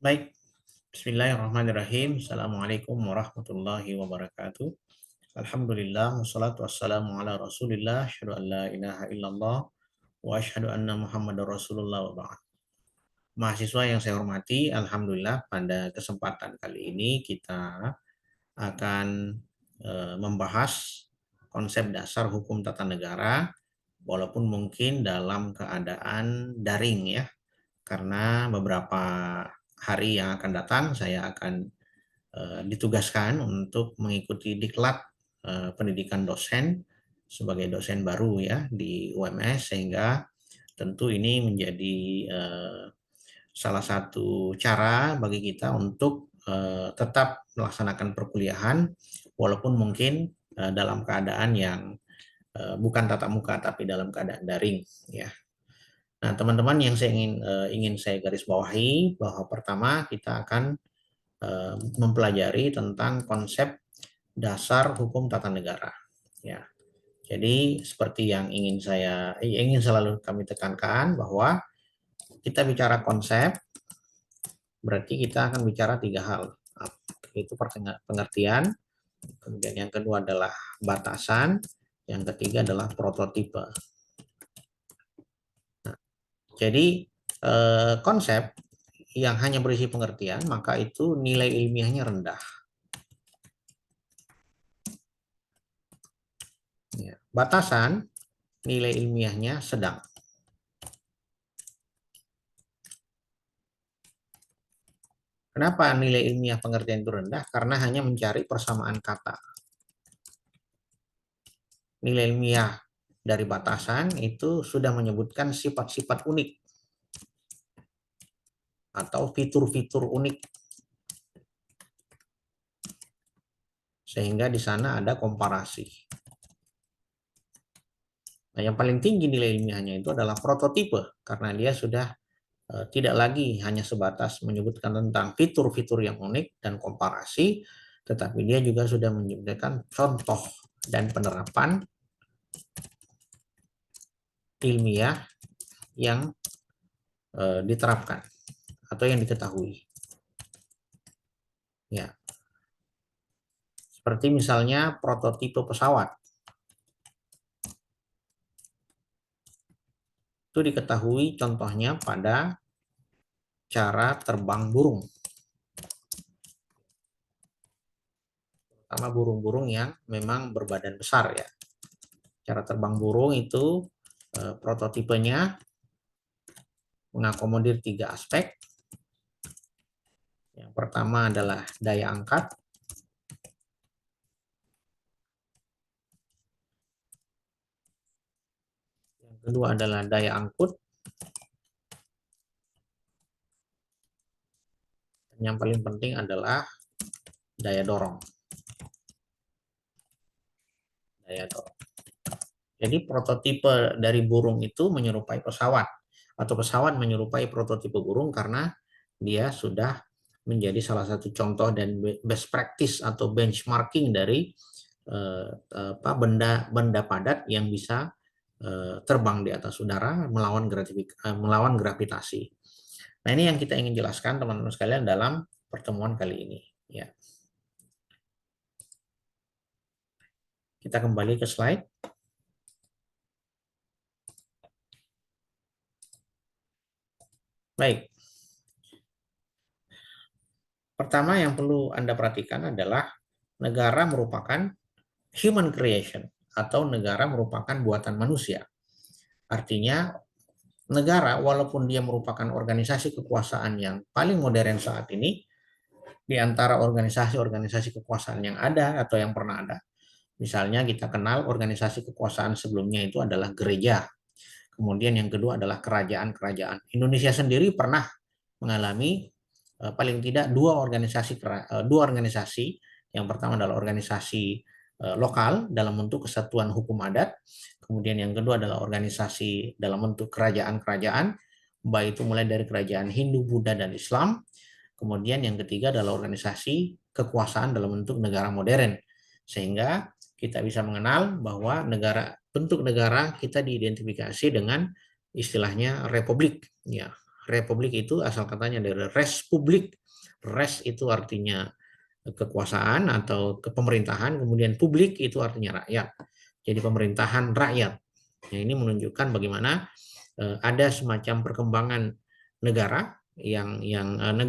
Baik, bismillahirrahmanirrahim. Assalamualaikum warahmatullahi wabarakatuh. Alhamdulillah, wassalatu wassalamu ala rasulillah, asyhadu an la ilaha illallah, wa asyhadu anna muhammadar rasulullah wa ba'd. Mahasiswa yang saya hormati, Alhamdulillah pada kesempatan kali ini kita akan membahas konsep dasar hukum tata negara, walaupun mungkin dalam keadaan daring ya, karena beberapa hari yang akan datang saya akan ditugaskan untuk mengikuti diklat pendidikan dosen sebagai dosen baru ya di UMS, sehingga tentu ini menjadi salah satu cara bagi kita untuk tetap melaksanakan perkuliahan walaupun mungkin dalam keadaan yang bukan tatap muka tapi dalam keadaan daring ya. Nah, teman-teman yang saya ingin saya garis bawahi bahwa pertama kita akan mempelajari tentang konsep dasar hukum tata negara. Ya, jadi seperti yang ingin selalu kami tekankan bahwa kita bicara konsep berarti kita akan bicara tiga hal, yaitu pengertian, kemudian yang kedua adalah batasan, yang ketiga adalah prototipe. Nah, jadi konsep yang hanya berisi pengertian maka itu nilai ilmiahnya rendah. Ya. Batasan nilai ilmiahnya sedang. Kenapa nilai ilmiah pengertian itu rendah? Karena hanya mencari persamaan kata. Nilai ilmiah dari batasan itu sudah menyebutkan sifat-sifat unik atau fitur-fitur unik. Sehingga di sana ada komparasi. Nah, yang paling tinggi nilai ilmiahnya itu adalah prototipe, karena dia sudah tidak lagi hanya sebatas menyebutkan tentang fitur-fitur yang unik dan komparasi, tetapi dia juga sudah menyebutkan contoh dan penerapan ilmiah yang diterapkan atau yang diketahui. Ya. Seperti misalnya prototipe pesawat. Itu diketahui contohnya pada cara terbang burung. Terutama burung-burung yang memang berbadan besar ya. Cara terbang burung itu prototipenya mengakomodir tiga aspek. Yang pertama adalah daya angkat. Yang kedua adalah daya angkut. Dan yang paling penting adalah daya dorong. Daya dorong. Jadi prototipe dari burung itu menyerupai pesawat, atau pesawat menyerupai prototipe burung karena dia sudah menjadi salah satu contoh dan best practice atau benchmarking dari benda padat yang bisa terbang di atas udara melawan gravitasi. Nah, ini yang kita ingin jelaskan teman-teman sekalian dalam pertemuan kali ini. Ya. Kita kembali ke slide. Baik. Pertama yang perlu Anda perhatikan adalah negara merupakan human creation atau negara merupakan buatan manusia. Artinya negara walaupun dia merupakan organisasi kekuasaan yang paling modern saat ini, di antara organisasi-organisasi kekuasaan yang ada atau yang pernah ada. Misalnya kita kenal organisasi kekuasaan sebelumnya itu adalah gereja. Kemudian yang kedua adalah kerajaan-kerajaan. Indonesia sendiri pernah mengalami paling tidak dua organisasi. Yang pertama adalah organisasi lokal dalam bentuk kesatuan hukum adat. Kemudian yang kedua adalah organisasi dalam bentuk kerajaan-kerajaan, baik itu mulai dari kerajaan Hindu, Buddha, dan Islam. Kemudian yang ketiga adalah organisasi kekuasaan dalam bentuk negara modern. Sehingga kita bisa mengenal bahwa bentuk negara kita diidentifikasi dengan istilahnya republik. Ya, Republik itu asal katanya dari res publik. Res itu artinya kekuasaan atau kepemerintahan, kemudian publik itu artinya rakyat. Jadi pemerintahan rakyat. Nah, ini menunjukkan bagaimana ada semacam perkembangan negara yang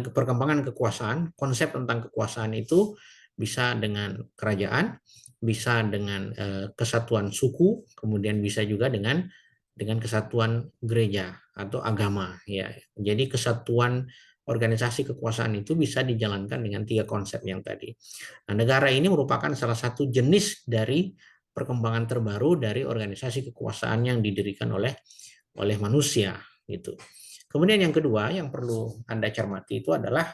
perkembangan kekuasaan, konsep tentang kekuasaan itu bisa dengan kerajaan, bisa dengan kesatuan suku, kemudian bisa juga dengan kesatuan gereja atau agama ya. Jadi kesatuan organisasi kekuasaan itu bisa dijalankan dengan tiga konsep yang tadi. Nah, negara ini merupakan salah satu jenis dari perkembangan terbaru dari organisasi kekuasaan yang didirikan oleh manusia gitu. Kemudian yang kedua yang perlu Anda cermati itu adalah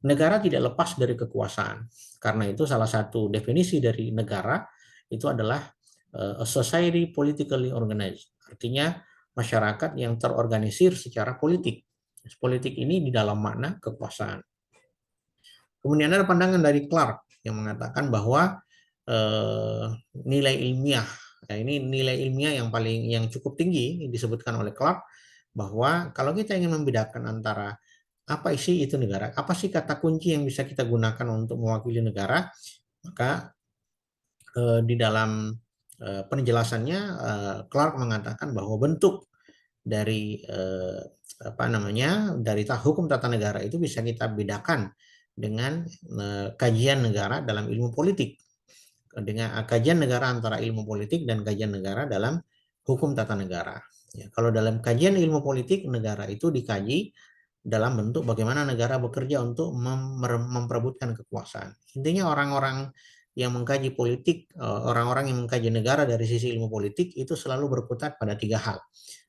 negara tidak lepas dari kekuasaan. Karena itu salah satu definisi dari negara itu adalah a society politically organized. Artinya masyarakat yang terorganisir secara politik. Politik ini di dalam makna kekuasaan. Kemudian ada pandangan dari Clark yang mengatakan bahwa nilai ilmiah, nah ini nilai ilmiah yang cukup tinggi disebutkan oleh Clark bahwa kalau kita ingin membedakan antara apa isi itu negara, apa sih kata kunci yang bisa kita gunakan untuk mewakili negara, maka di dalam penjelasannya Clark mengatakan bahwa bentuk dari dari hukum tata negara itu bisa kita bedakan dengan kajian negara dalam ilmu politik, dengan kajian negara antara ilmu politik dan kajian negara dalam hukum tata negara. Ya, kalau dalam kajian ilmu politik, negara itu dikaji dalam bentuk bagaimana negara bekerja untuk memperebutkan kekuasaan. Intinya orang-orang yang mengkaji politik, orang-orang yang mengkaji negara dari sisi ilmu politik itu selalu berkutat pada tiga hal.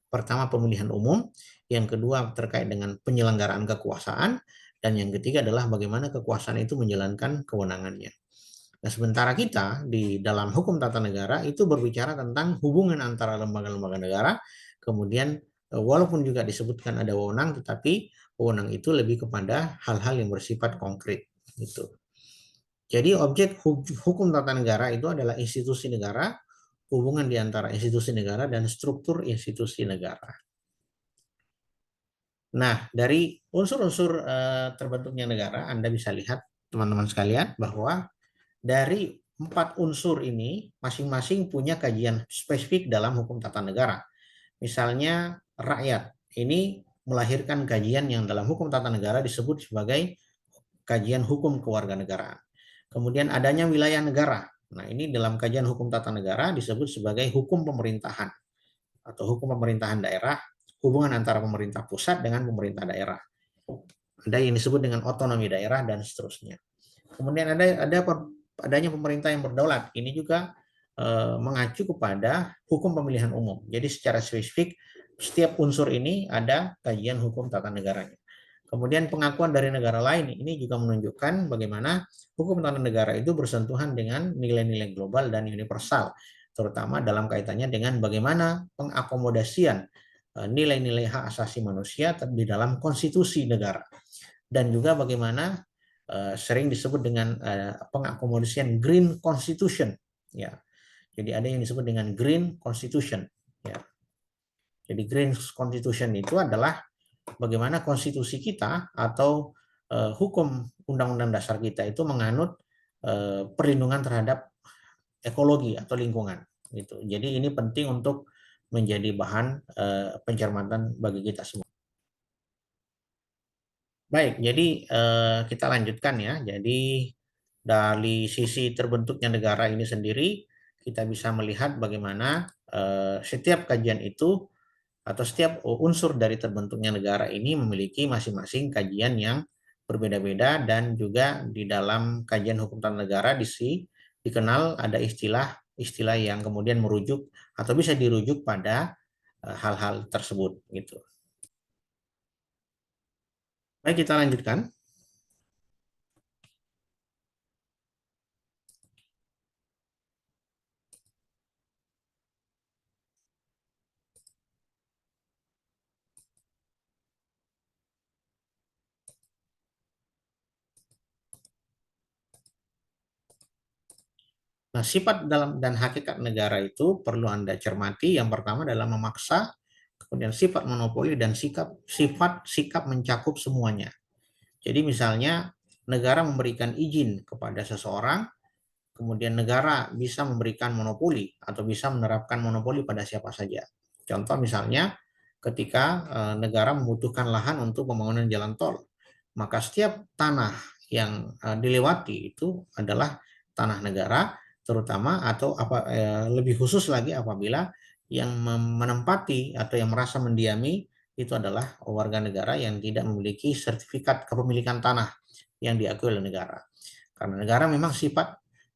Pertama, pemilihan umum, yang kedua terkait dengan penyelenggaraan kekuasaan, dan yang ketiga adalah bagaimana kekuasaan itu menjalankan kewenangannya. Nah, sementara kita di dalam hukum tata negara itu berbicara tentang hubungan antara lembaga-lembaga negara, kemudian walaupun juga disebutkan ada wewenang, tetapi wewenang itu lebih kepada hal-hal yang bersifat konkret. Gitu. Jadi objek hukum tata negara itu adalah institusi negara, hubungan di antara institusi negara dan struktur institusi negara. Nah, dari unsur-unsur terbentuknya negara, Anda bisa lihat teman-teman sekalian bahwa dari 4 unsur ini masing-masing punya kajian spesifik dalam hukum tata negara. Misalnya rakyat, ini melahirkan kajian yang dalam hukum tata negara disebut sebagai kajian hukum kewarganegaraan. Kemudian adanya wilayah negara. Nah, ini dalam kajian hukum tata negara disebut sebagai hukum pemerintahan atau hukum pemerintahan daerah, hubungan antara pemerintah pusat dengan pemerintah daerah. Ada yang disebut dengan otonomi daerah dan seterusnya. Kemudian adanya pemerintah yang berdaulat. Ini juga mengacu kepada hukum pemilihan umum. Jadi secara spesifik setiap unsur ini ada kajian hukum tata negaranya. Kemudian pengakuan dari negara lain ini juga menunjukkan bagaimana hukum tata negara itu bersentuhan dengan nilai-nilai global dan universal, terutama dalam kaitannya dengan bagaimana pengakomodasian nilai-nilai hak asasi manusia di dalam konstitusi negara, dan juga bagaimana sering disebut dengan pengakomodasian green constitution, ya. Jadi ada yang disebut dengan green constitution, ya. Jadi green constitution itu adalah bagaimana konstitusi kita atau hukum undang-undang dasar kita itu menganut perlindungan terhadap ekologi atau lingkungan gitu. Jadi ini penting untuk menjadi bahan pencermatan bagi kita semua. Baik, jadi kita lanjutkan ya. Jadi dari sisi terbentuknya negara ini sendiri, kita bisa melihat bagaimana setiap kajian itu atau setiap unsur dari terbentuknya negara ini memiliki masing-masing kajian yang berbeda-beda, dan juga di dalam kajian hukum tata negara dikenal ada istilah-istilah yang kemudian merujuk atau bisa dirujuk pada hal-hal tersebut gitu. Baik, kita lanjutkan. Nah, sifat dalam dan hakikat negara itu perlu Anda cermati. Yang pertama adalah memaksa kemudian sifat monopoli, dan sikap mencakup semuanya. Jadi misalnya negara memberikan izin kepada seseorang, kemudian negara bisa memberikan monopoli atau bisa menerapkan monopoli pada siapa saja. Contoh misalnya ketika negara membutuhkan lahan untuk pembangunan jalan tol, maka setiap tanah yang dilewati itu adalah tanah negara, terutama atau lebih khusus lagi apabila yang menempati atau yang merasa mendiami itu adalah warga negara yang tidak memiliki sertifikat kepemilikan tanah yang diakui oleh negara. Karena negara memang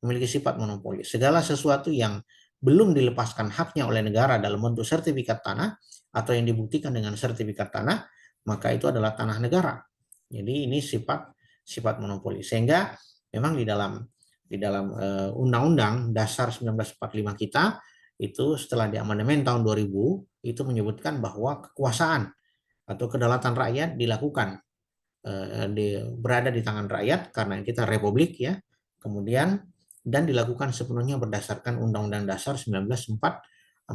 memiliki sifat monopoli. Segala sesuatu yang belum dilepaskan haknya oleh negara dalam bentuk sertifikat tanah atau yang dibuktikan dengan sertifikat tanah, maka itu adalah tanah negara. Jadi ini sifat monopoli. Sehingga memang di dalam Undang-Undang Dasar 1945 kita itu setelah diamandemen tahun 2000 itu menyebutkan bahwa kekuasaan atau kedaulatan rakyat dilakukan berada di tangan rakyat karena kita republik ya. Kemudian dan dilakukan sepenuhnya berdasarkan Undang-Undang Dasar 1945.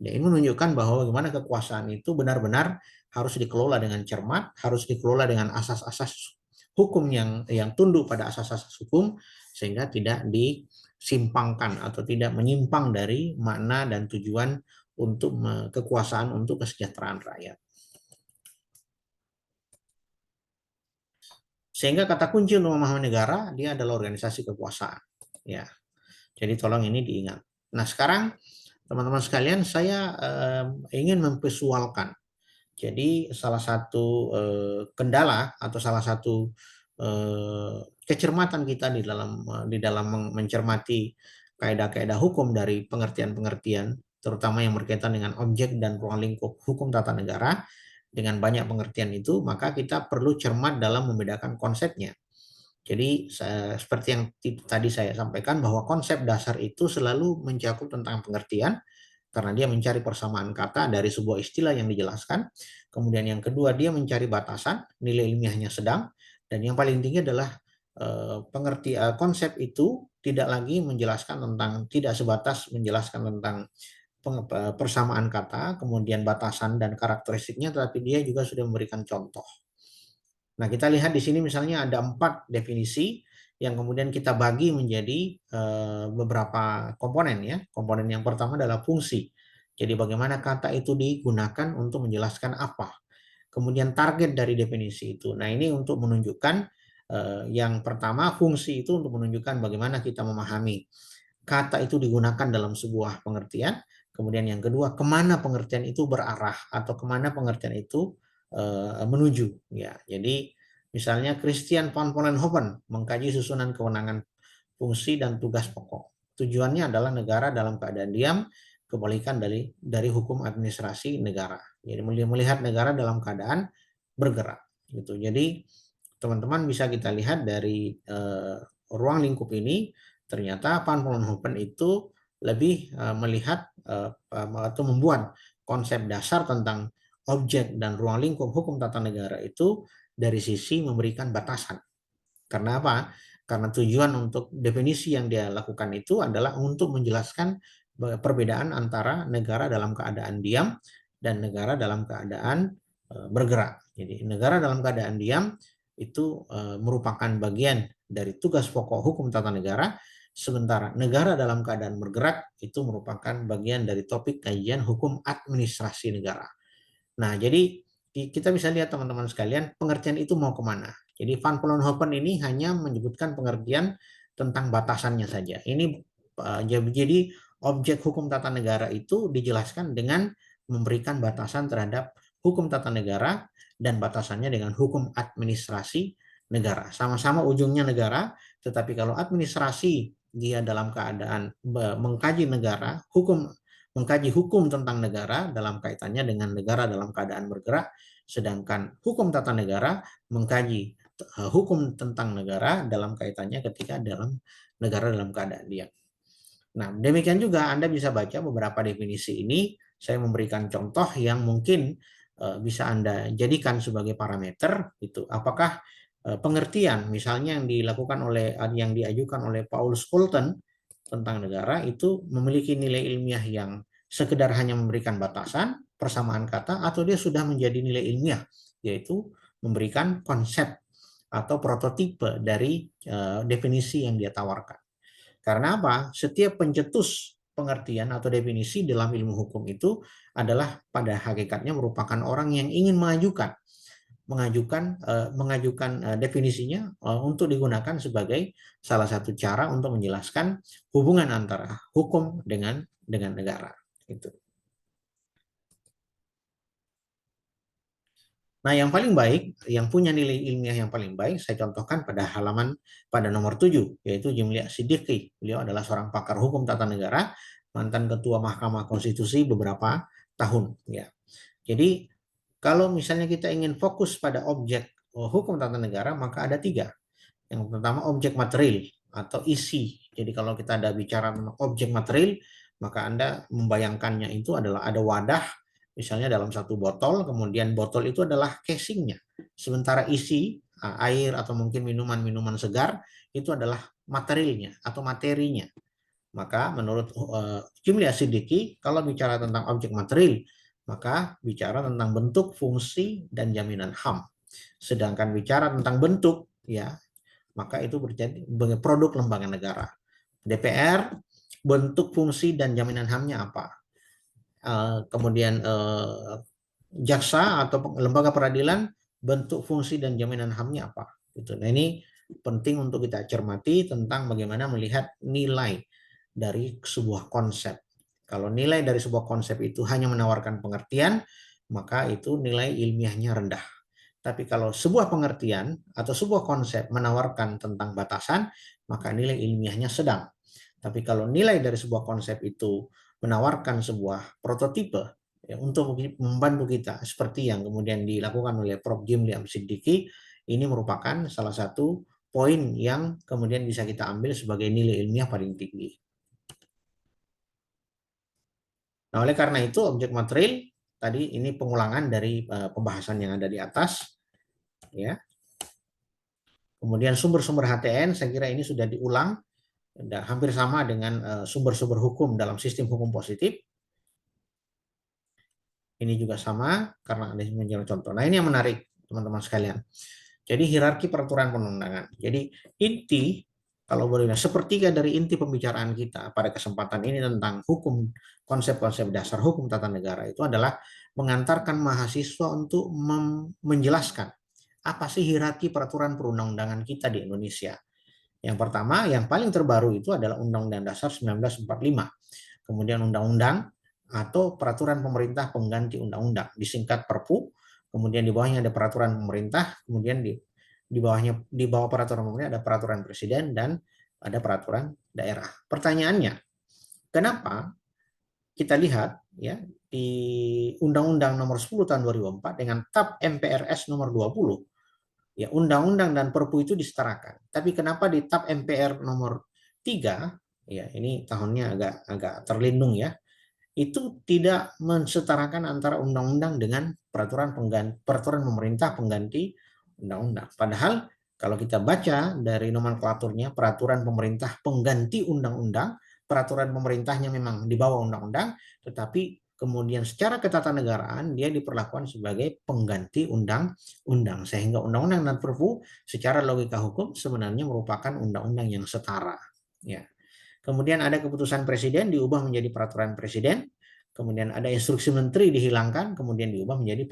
Dan ini menunjukkan bahwa bagaimana kekuasaan itu benar-benar harus dikelola dengan cermat, harus dikelola dengan asas-asas hukum yang tunduk pada asas-asas hukum sehingga tidak disimpangkan atau tidak menyimpang dari makna dan tujuan untuk kekuasaan untuk kesejahteraan rakyat. Sehingga kata kunci untuk memahami negara, dia adalah organisasi kekuasaan. Ya, jadi tolong ini diingat. Nah sekarang teman-teman sekalian, saya ingin memvisualkan. Jadi salah satu kendala atau salah satu kecermatan kita di dalam mencermati kaidah-kaidah hukum dari pengertian-pengertian, terutama yang berkaitan dengan objek dan ruang lingkup hukum tata negara, dengan banyak pengertian itu, maka kita perlu cermat dalam membedakan konsepnya. Jadi seperti yang tadi saya sampaikan bahwa konsep dasar itu selalu mencakup tentang pengertian karena dia mencari persamaan kata dari sebuah istilah yang dijelaskan. Kemudian yang kedua dia mencari batasan, nilai ilmiahnya sedang, dan yang paling tinggi adalah konsep itu tidak lagi menjelaskan tentang, tidak sebatas menjelaskan tentang persamaan kata, kemudian batasan dan karakteristiknya, tetapi dia juga sudah memberikan contoh. Nah, kita lihat di sini misalnya ada 4 definisi yang kemudian kita bagi menjadi beberapa komponen ya. Komponen yang pertama adalah fungsi. Jadi bagaimana kata itu digunakan untuk menjelaskan apa. Kemudian target dari definisi itu. Nah, ini untuk menunjukkan yang pertama fungsi itu untuk menunjukkan bagaimana kita memahami kata itu digunakan dalam sebuah pengertian. Kemudian yang kedua, kemana pengertian itu berarah atau kemana pengertian itu menuju. Ya, jadi misalnya Christian van Vollenhoven mengkaji susunan kewenangan, fungsi dan tugas pokok. Tujuannya adalah negara dalam keadaan diam, kebalikan dari hukum administrasi negara. Jadi melihat negara dalam keadaan bergerak. Gitu. Jadi teman-teman bisa kita lihat dari ruang lingkup ini. Ternyata Van Vollenhoven itu lebih melihat atau membuat konsep dasar tentang objek dan ruang lingkup hukum tata negara itu dari sisi memberikan batasan. Karena apa? Karena tujuan untuk definisi yang dia lakukan itu adalah untuk menjelaskan perbedaan antara negara dalam keadaan diam dan negara dalam keadaan bergerak. Jadi negara dalam keadaan diam itu merupakan bagian dari tugas pokok hukum tata negara. Sementara negara dalam keadaan bergerak itu merupakan bagian dari topik kajian hukum administrasi negara. Nah, jadi kita bisa lihat teman-teman sekalian, pengertian itu mau kemana. Jadi Van Vollenhoven ini hanya menyebutkan pengertian tentang batasannya saja. Ini jadi objek hukum tata negara itu dijelaskan dengan memberikan batasan terhadap hukum tata negara dan batasannya dengan hukum administrasi negara. Sama-sama ujungnya negara, tetapi kalau administrasi dia dalam keadaan mengkaji negara, mengkaji hukum tentang negara dalam kaitannya dengan negara dalam keadaan bergerak, sedangkan hukum tata negara mengkaji hukum tentang negara dalam kaitannya ketika dalam negara dalam keadaan diam. Nah, demikian juga Anda bisa baca beberapa definisi ini. Saya memberikan contoh yang mungkin bisa Anda jadikan sebagai parameter. Itu apakah pengertian misalnya yang diajukan oleh Paul Scholten tentang negara itu memiliki nilai ilmiah yang sekedar hanya memberikan batasan, persamaan kata, atau dia sudah menjadi nilai ilmiah, yaitu memberikan konsep atau prototipe dari definisi yang dia tawarkan. Karena apa? Setiap pencetus pengertian atau definisi dalam ilmu hukum itu adalah pada hakikatnya merupakan orang yang ingin mengajukan definisinya untuk digunakan sebagai salah satu cara untuk menjelaskan hubungan antara hukum dengan negara. Itu. Nah, yang paling baik, yang punya nilai ilmiah yang paling baik, saya contohkan pada nomor 7, yaitu Jimli Siddiqi. Beliau adalah seorang pakar hukum tata negara, mantan ketua Mahkamah Konstitusi beberapa tahun. Ya. Jadi, kalau misalnya kita ingin fokus pada objek hukum tata negara, maka ada 3. Yang pertama, objek material atau isi. Jadi, kalau kita ada bicara tentang objek material, maka Anda membayangkannya itu adalah ada wadah, misalnya dalam satu botol, kemudian botol itu adalah casingnya. Sementara isi air atau mungkin minuman-minuman segar itu adalah materialnya atau materinya. Maka menurut Jimli Siddiqi, kalau bicara tentang objek material, maka bicara tentang bentuk, fungsi, dan jaminan HAM. Sedangkan bicara tentang bentuk, ya, maka itu berjadi produk lembaga negara. DPR, bentuk, fungsi, dan jaminan HAM-nya apa? Kemudian jaksa atau lembaga peradilan, bentuk, fungsi, dan jaminan HAM-nya apa? Gitu. Nah, ini penting untuk kita cermati tentang bagaimana melihat nilai dari sebuah konsep. Kalau nilai dari sebuah konsep itu hanya menawarkan pengertian, maka itu nilai ilmiahnya rendah. Tapi kalau sebuah pengertian atau sebuah konsep menawarkan tentang batasan, maka nilai ilmiahnya sedang. Tapi kalau nilai dari sebuah konsep itu menawarkan sebuah prototipe ya, untuk membantu kita, seperti yang kemudian dilakukan oleh Prof. Jimli Siddiqi, ini merupakan salah satu poin yang kemudian bisa kita ambil sebagai nilai ilmiah paling tinggi. Nah, oleh karena itu objek material tadi ini pengulangan dari pembahasan yang ada di atas, ya. Kemudian sumber-sumber HTN, saya kira ini sudah diulang, dan hampir sama dengan sumber-sumber hukum dalam sistem hukum positif. Ini juga sama karena ada menjadi contoh. Nah, ini yang menarik, teman-teman sekalian. Jadi hierarki peraturan perundangan. Jadi inti, kalau boleh sepertiga dari inti pembicaraan kita pada kesempatan ini tentang hukum, konsep-konsep dasar hukum tata negara itu adalah mengantarkan mahasiswa untuk menjelaskan apa sih hierarki peraturan perundang-undangan kita di Indonesia. Yang pertama, yang paling terbaru itu adalah Undang-Undang Dasar 1945. Kemudian Undang-Undang atau Peraturan Pemerintah Pengganti Undang-Undang, disingkat Perpu. Kemudian di bawahnya ada peraturan pemerintah, kemudian di bawah peraturan pemerintah ada peraturan presiden dan ada peraturan daerah. Pertanyaannya, kenapa kita lihat ya di Undang-Undang Nomor 10 Tahun 2004 dengan TAP MPRS Nomor 20, ya undang-undang dan perpu itu disetarakan. Tapi kenapa di TAP MPR nomor 3, ya ini tahunnya agak terlindung ya, itu tidak mensetarakan antara undang-undang dengan peraturan pemerintah pengganti undang-undang. Padahal kalau kita baca dari nomenklaturnya, peraturan pemerintah pengganti undang-undang, peraturan pemerintahnya memang di bawah undang-undang, tetapi kemudian secara ketatanegaraan dia diperlakukan sebagai pengganti undang-undang, sehingga undang-undang dan perpu secara logika hukum sebenarnya merupakan undang-undang yang setara. Ya. Kemudian ada keputusan presiden diubah menjadi peraturan presiden, kemudian ada instruksi menteri dihilangkan, kemudian diubah menjadi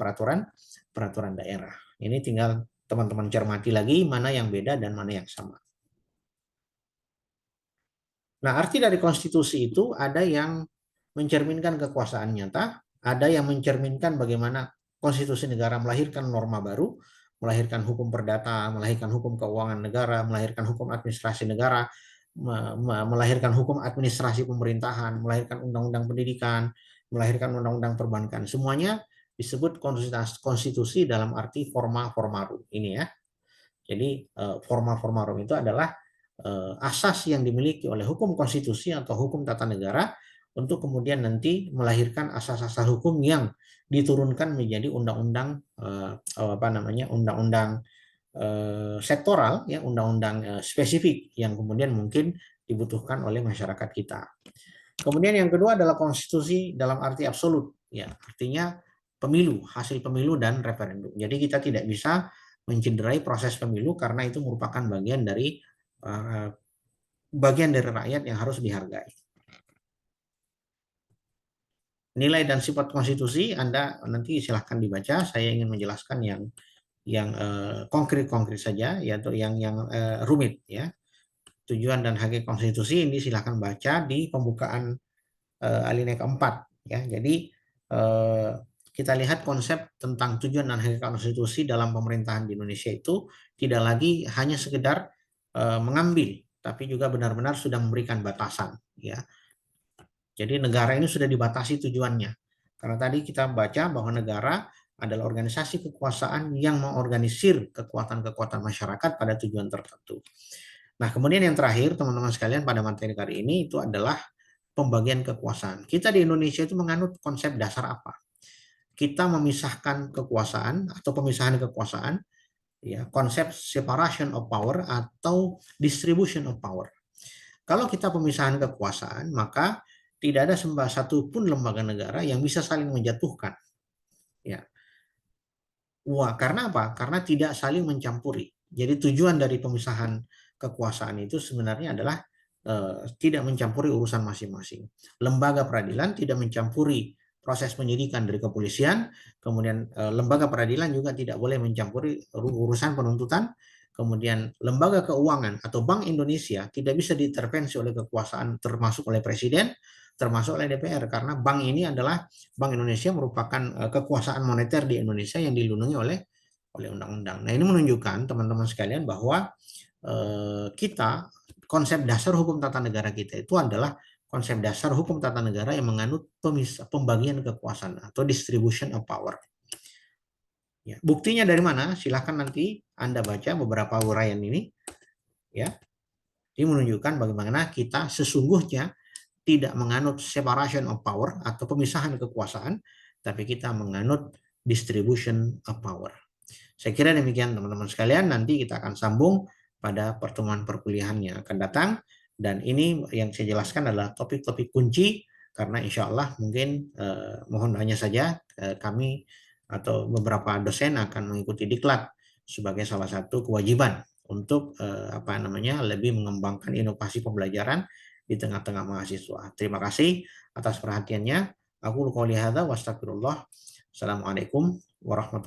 peraturan daerah. Ini tinggal teman-teman cermati lagi mana yang beda dan mana yang sama. Nah, arti dari konstitusi itu ada yang mencerminkan kekuasaan nyata, ada yang mencerminkan bagaimana konstitusi negara melahirkan norma baru, melahirkan hukum perdata, melahirkan hukum keuangan negara, melahirkan hukum administrasi negara, melahirkan hukum administrasi pemerintahan, melahirkan undang-undang pendidikan, melahirkan undang-undang perbankan. Semuanya disebut konstitusi dalam arti forma formarum ini ya. Jadi forma formarum itu adalah asas yang dimiliki oleh hukum konstitusi atau hukum tata negara untuk kemudian nanti melahirkan asas-asas hukum yang diturunkan menjadi undang-undang undang-undang sektoral ya, undang-undang spesifik yang kemudian mungkin dibutuhkan oleh masyarakat kita. Kemudian yang kedua adalah konstitusi dalam arti absolut. Ya, artinya pemilu, hasil pemilu dan referendum. Jadi kita tidak bisa mencederai proses pemilu karena itu merupakan uh, bagian dari rakyat yang harus dihargai. Nilai dan sifat konstitusi Anda nanti silahkan dibaca. Saya ingin menjelaskan yang konkret-konkret saja, yaitu yang rumit ya. Tujuan dan hakikat konstitusi ini silahkan baca di pembukaan alinea keempat ya. Jadi eh, kita lihat konsep tentang tujuan dan hakikat konstitusi dalam pemerintahan di Indonesia itu tidak lagi hanya sekedar mengambil, tapi juga benar-benar sudah memberikan batasan ya. Jadi negara ini sudah dibatasi tujuannya. Karena tadi kita baca bahwa negara adalah organisasi kekuasaan yang mengorganisir kekuatan-kekuatan masyarakat pada tujuan tertentu. Nah, kemudian yang terakhir, teman-teman sekalian, pada materi kali ini itu adalah pembagian kekuasaan. Kita di Indonesia itu menganut konsep dasar apa? Kita memisahkan kekuasaan atau pemisahan kekuasaan, ya, konsep separation of power atau distribution of power. Kalau kita pemisahan kekuasaan, maka tidak ada satu pun lembaga negara yang bisa saling menjatuhkan. Ya. Wah, karena apa? Karena tidak saling mencampuri. Jadi tujuan dari pemisahan kekuasaan itu sebenarnya adalah tidak mencampuri urusan masing-masing. Lembaga peradilan tidak mencampuri proses penyidikan dari kepolisian, kemudian lembaga peradilan juga tidak boleh mencampuri urusan penuntutan, kemudian lembaga keuangan atau Bank Indonesia tidak bisa diintervensi oleh kekuasaan termasuk oleh presiden, termasuk oleh DPR karena bank ini adalah Bank Indonesia merupakan kekuasaan moneter di Indonesia yang dilindungi oleh undang-undang. Nah, ini menunjukkan teman-teman sekalian bahwa kita konsep dasar hukum tata negara kita itu adalah konsep dasar hukum tata negara yang menganut pembagian kekuasaan atau distribution of power. Ya, buktinya dari mana? Silahkan nanti Anda baca beberapa uraian ini. Ya, ini menunjukkan bagaimana kita sesungguhnya tidak menganut separation of power atau pemisahan kekuasaan, tapi kita menganut distribution of power. Saya kira demikian teman-teman sekalian, nanti kita akan sambung pada pertemuan perkuliahan yang akan datang, dan ini yang saya jelaskan adalah topik-topik kunci, karena insya Allah mungkin mohon hanya saja kami atau beberapa dosen akan mengikuti diklat sebagai salah satu kewajiban untuk lebih mengembangkan inovasi pembelajaran di tengah-tengah mahasiswa. Terima kasih atas perhatiannya. Aku qouli hadza wa astagfirullah. Assalamualaikum warahmatullahi wabarakatuh.